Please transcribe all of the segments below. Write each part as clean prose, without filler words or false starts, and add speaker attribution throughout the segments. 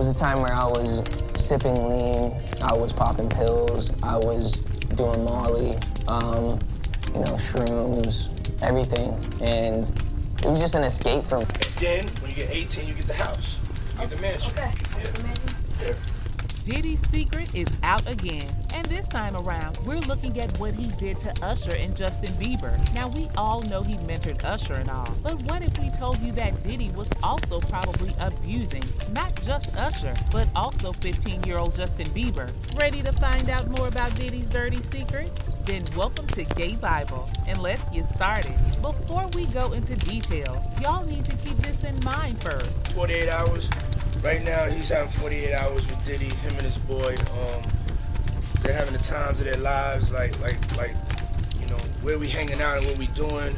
Speaker 1: was a time where I was sipping lean, I was popping pills, I was doing Molly, shrooms, everything. And it was just an escape from...
Speaker 2: And then, when you get 18, you get the house. You get the mansion.
Speaker 3: Okay.
Speaker 2: Yeah.
Speaker 4: Diddy's secret is out again, and this time around, we're looking at what he did to Usher and Justin Bieber. Now, we all know he mentored Usher and all, but what if we told you that Diddy was also probably abusing not just Usher, but also 15-year-old Justin Bieber? Ready to find out more about Diddy's dirty secrets? Then welcome to Gay Bible, and let's get started. Before we go into details, y'all need to keep this in mind first.
Speaker 2: 48 hours. Right now, he's having 48 hours with Diddy, him and his boy. They're having the times of their lives, like, where we hanging out and what we doing.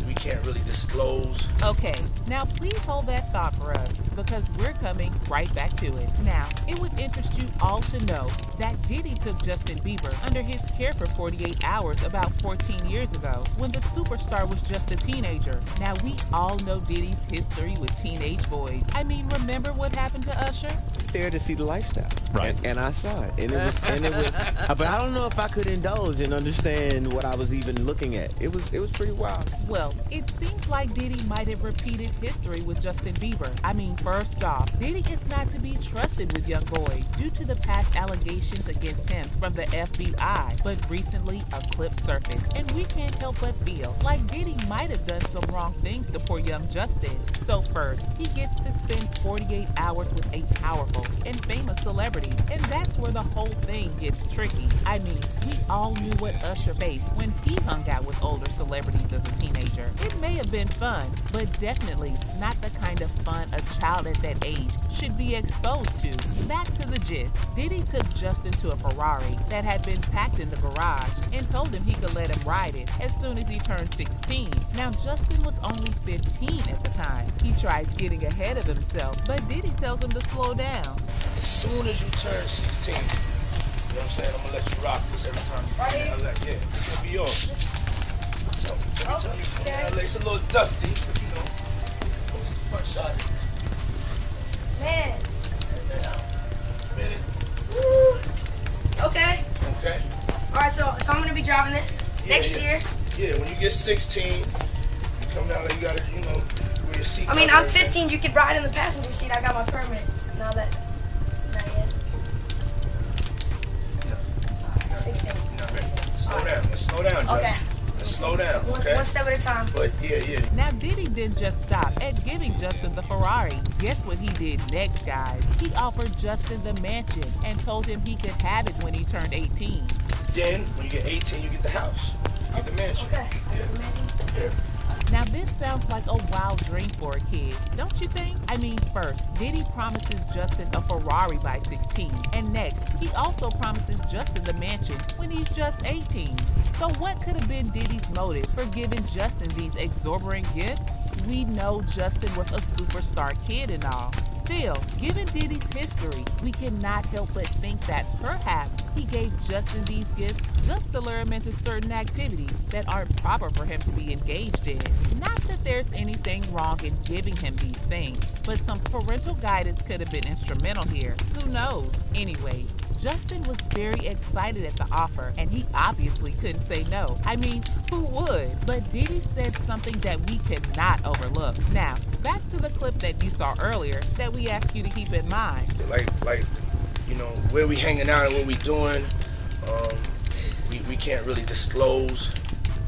Speaker 2: We can't really disclose.
Speaker 4: Okay, now please hold that thought for us, because we're coming right back to it. Now, it would interest you all to know that Diddy took Justin Bieber under his care for 48 hours about 14 years ago, when the superstar was just a teenager. Now, we all know Diddy's history with teenage boys. I mean, remember what happened to Usher?
Speaker 5: There to see the lifestyle,
Speaker 6: right?
Speaker 5: And I saw it, and it was, but I don't know if I could indulge and understand what I was even looking at. It was pretty wild.
Speaker 4: Well, it seems like Diddy might have repeated history with Justin Bieber. I mean, first off, Diddy is not to be trusted with young boys due to the past allegations against him from the FBI. But recently, a clip surfaced, and we can't help but feel like Diddy might have done some wrong things to poor young Justin. So first, he gets to spend 48 hours with a powerful and famous celebrity, and that's where the whole thing gets tricky. I mean, we all knew what Usher faced when he hung out with older celebrities as a teenager. It may have been fun, but definitely not the kind of fun a child at that age should be exposed to. Back to the gist. Diddy took Justin to a Ferrari that had been packed in the garage and told him he could let him ride it as soon as he turned 16. Now, Justin was only 15 at the time. He tries getting ahead of himself, but Diddy tells him to slow down.
Speaker 2: As soon as you turn 16, you know what I'm saying? I'm gonna let you rock this every time you come to LA. Yeah, this gonna be yours. Tell me, come to LA. It's a little dusty, but you know, front shot.
Speaker 3: Man.
Speaker 2: Minute.
Speaker 3: Woo. Okay.
Speaker 2: Okay.
Speaker 3: All right, so I'm gonna be driving this next year.
Speaker 2: Yeah, when you get 16, you come down there, you gotta, wear your seat.
Speaker 3: I mean, I'm 15. You could ride in the passenger seat. I got my permit. Now that, not yet. 16.
Speaker 2: Slow down. Let's slow down, Justin.
Speaker 3: Okay.
Speaker 2: Let's slow down, okay?
Speaker 3: One step at a time.
Speaker 2: But yeah.
Speaker 4: Now, Diddy didn't just stop at giving Justin the Ferrari. Guess what he did next, guys? He offered Justin the mansion and told him he could have it when he turned 18.
Speaker 2: Then, when you get 18, you get the house. You get the mansion.
Speaker 3: Okay. I get the mansion.
Speaker 2: Yeah.
Speaker 4: Now, this sounds like a wild dream for a kid, don't you think? I mean, first, Diddy promises Justin a Ferrari by 16, and next, he also promises Justin the mansion when he's just 18. So what could have been Diddy's motive for giving Justin these exorbitant gifts? We know Justin was a superstar kid and all. Still, given Diddy's history, we cannot help but think that perhaps he gave Justin these gifts just to lure him into certain activities that aren't proper for him to be engaged in. Not that there's anything wrong in giving him these things, but some parental guidance could have been instrumental here. Who knows? Anyways, Justin was very excited at the offer, and he obviously couldn't say no. I mean, who would? But Diddy said something that we cannot overlook. Now, back to the clip that you saw earlier that we asked you to keep in mind.
Speaker 2: Like, where we hanging out and what we doing, we can't really disclose.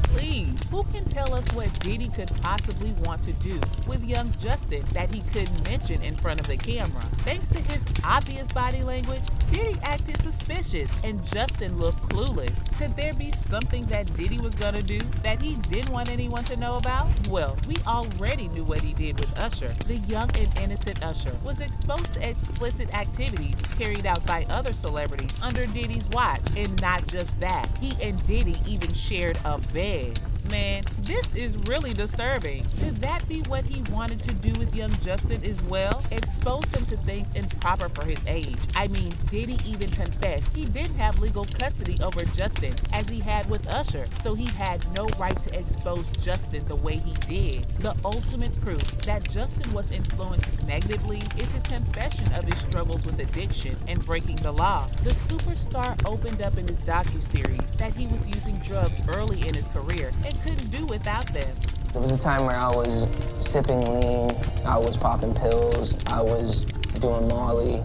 Speaker 4: Please, who can tell us what Diddy could possibly want to do with young Justin that he couldn't mention in front of the camera? Thanks to his obvious body language, Diddy acted suspicious and Justin looked clueless. Could there be something that Diddy was gonna do that he didn't want anyone to know about? Well, we already knew what he did with Usher. The young and innocent Usher was exposed to explicit activities carried out by other celebrities under Diddy's watch. And not just that, he and Diddy even shared a bed. Man, this is really disturbing. Could that be what he wanted to do with young Justin as well? Expose him to things improper for his age. I mean, Diddy even confessed he didn't have legal custody over Justin as he had with Usher, so he had no right to expose Justin the way he did. The ultimate proof that Justin was influenced negatively is his confession of his struggles with addiction and breaking the law. The superstar opened up in his docuseries that he was using drugs early in his career and couldn't do without them.
Speaker 1: There was a time where I was sipping lean, I was popping pills, I was doing Molly,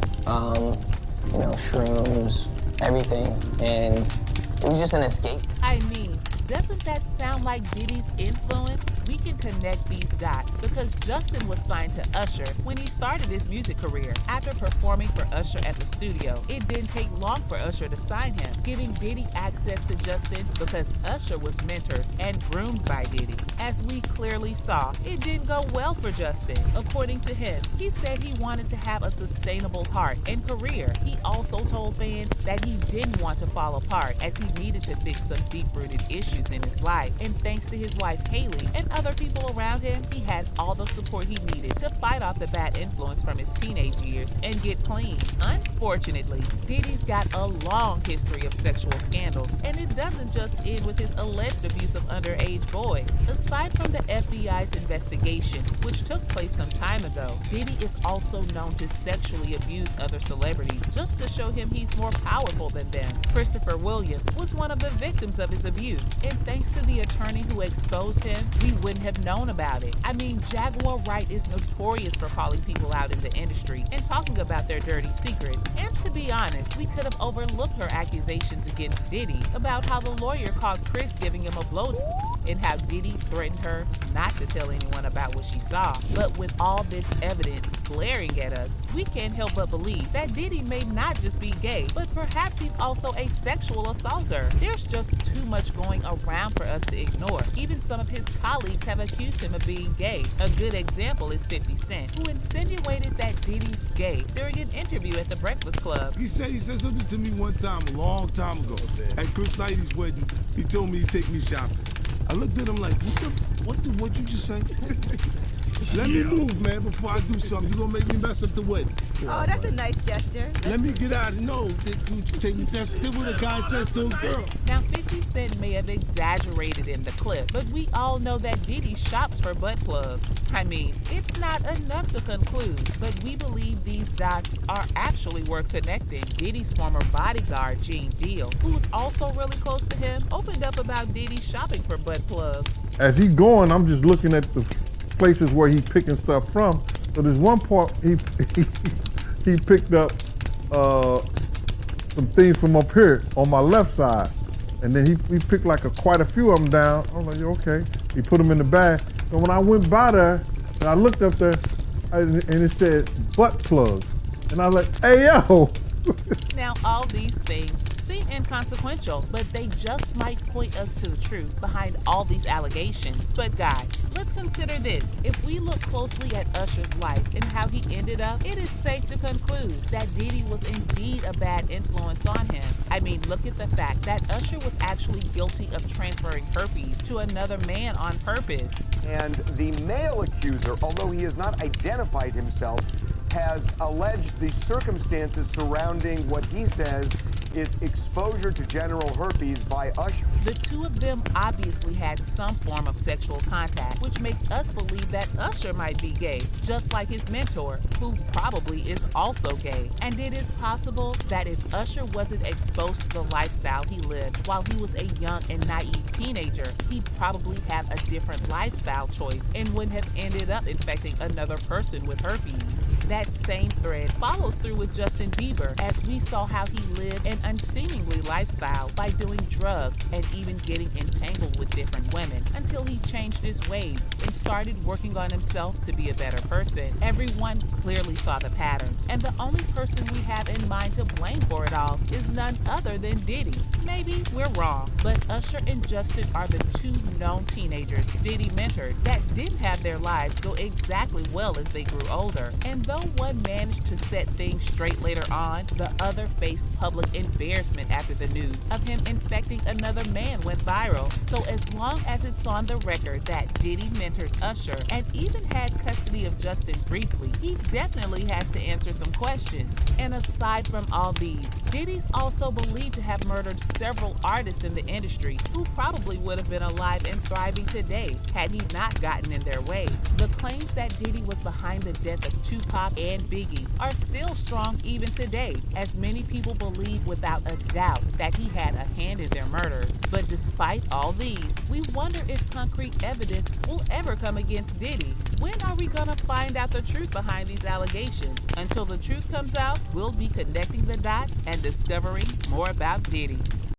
Speaker 1: shrooms, everything, and it was just an escape.
Speaker 4: I mean, doesn't that sound like Diddy's influence? We can connect these dots because Justin was signed to Usher when he started his music career. After performing for Usher at the studio, it didn't take long for Usher to sign him, giving Diddy access to Justin because Usher was mentored and groomed by Diddy. As we clearly saw, it didn't go well for Justin. According to him, he said he wanted to have a sustainable heart and career. He also told fans that he didn't want to fall apart as he needed to fix some deep-rooted issues in his life. And thanks to his wife Haley and other people around him, he had all the support he needed to fight off the bad influence from his teenage years and get clean. Unfortunately, Diddy's got a long history of sexual scandals, and it doesn't just end with his alleged abuse of underage boys. Aside from the FBI's investigation, which took place some time ago, Diddy is also known to sexually abuse other celebrities just to show him he's more powerful than them. Christopher Williams was one of the victims of his abuse, and thanks to the attorney who exposed him, we wouldn't have known about it. I mean, Jaguar Wright is notorious for calling people out in the industry and talking about their dirty secrets. And to be honest, we could have overlooked her accusations against Diddy about how the lawyer caught Chris giving him a blow and how Diddy threatened her not to tell anyone about what she saw. But with all this evidence glaring at us, we can't help but believe that Diddy may not just be gay, but perhaps he's also a sexual assaulter. There's just too much going around for us to ignore. Even some of his colleagues have accused him of being gay. A good example is 50 Cent, who insinuated that Diddy's gay during an interview at the Breakfast Club.
Speaker 6: He said something to me one time, a long time ago, at Chris Lighty's wedding. He told me to take me shopping. I looked at him like, what you just say? Let me move, man, before I do something. You're gonna make me mess up the wedding.
Speaker 7: Oh, that's a nice gesture.
Speaker 6: Let me get out. No, take me. That's what a guy says to a girl.
Speaker 4: Now, 50 Cent may have exaggerated in the clip, but we all know that Diddy shops for butt plugs. I mean, it's not enough to conclude, but we believe these dots are actually worth connecting. Diddy's former bodyguard, Gene Deal, who was also really close to him, opened up about Diddy shopping for butt plugs.
Speaker 8: As he going, I'm just looking at the places where he picking stuff from. So there's one part he picked up some things from up here on my left side, and then he picked like quite a few of them down. I was like, okay. He put them in the bag. And when I went by there and I looked up there, and it said butt plugs, and I was like, hey yo.
Speaker 4: Now, all these things seem inconsequential, but they just might point us to the truth behind all these allegations. But guys, let's consider this. If we look closely at Usher's life and how he ended up, it is safe to conclude that Diddy was indeed a bad influence on him. I mean, look at the fact that Usher was actually guilty of transferring herpes to another man on purpose.
Speaker 9: And the male accuser, although he has not identified himself, has alleged the circumstances surrounding what he says is exposure to genital herpes by Usher.
Speaker 4: The two of them obviously had some form of sexual contact, which makes us believe that Usher might be gay, just like his mentor, who probably is also gay. And it is possible that if Usher wasn't exposed to the lifestyle he lived while he was a young and naive teenager, he'd probably have a different lifestyle choice and wouldn't have ended up infecting another person with herpes. That same thread follows through with Justin Bieber, as we saw how he lived an unseemly lifestyle by doing drugs and even getting entangled with different women until he changed his ways and started working on himself to be a better person. Everyone clearly saw the patterns, and the only person we have in mind to blame for it all is none other than Diddy. Maybe we're wrong, but Usher and Justin are the two known teenagers Diddy mentored that didn't have their lives go exactly well as they grew older. And though one managed to set things straight later on, the other faced public embarrassment after the news of him infecting another man went viral. So as long as it's on the record that Diddy mentored Usher and even had custody of Justin briefly, he definitely has to answer some questions. And aside from all these, Diddy's also believed to have murdered several artists in the industry who probably would have been alive and thriving today had he not gotten in their way. The claims that Diddy was behind the death of Tupac and Biggie are still strong even today, as many people believe without a doubt that he had a hand in their murders. But despite all these, we wonder if concrete evidence will ever come against Diddy. When are we gonna find out the truth behind these allegations? Until the truth comes out, we'll be connecting the dots and discovering more about Diddy.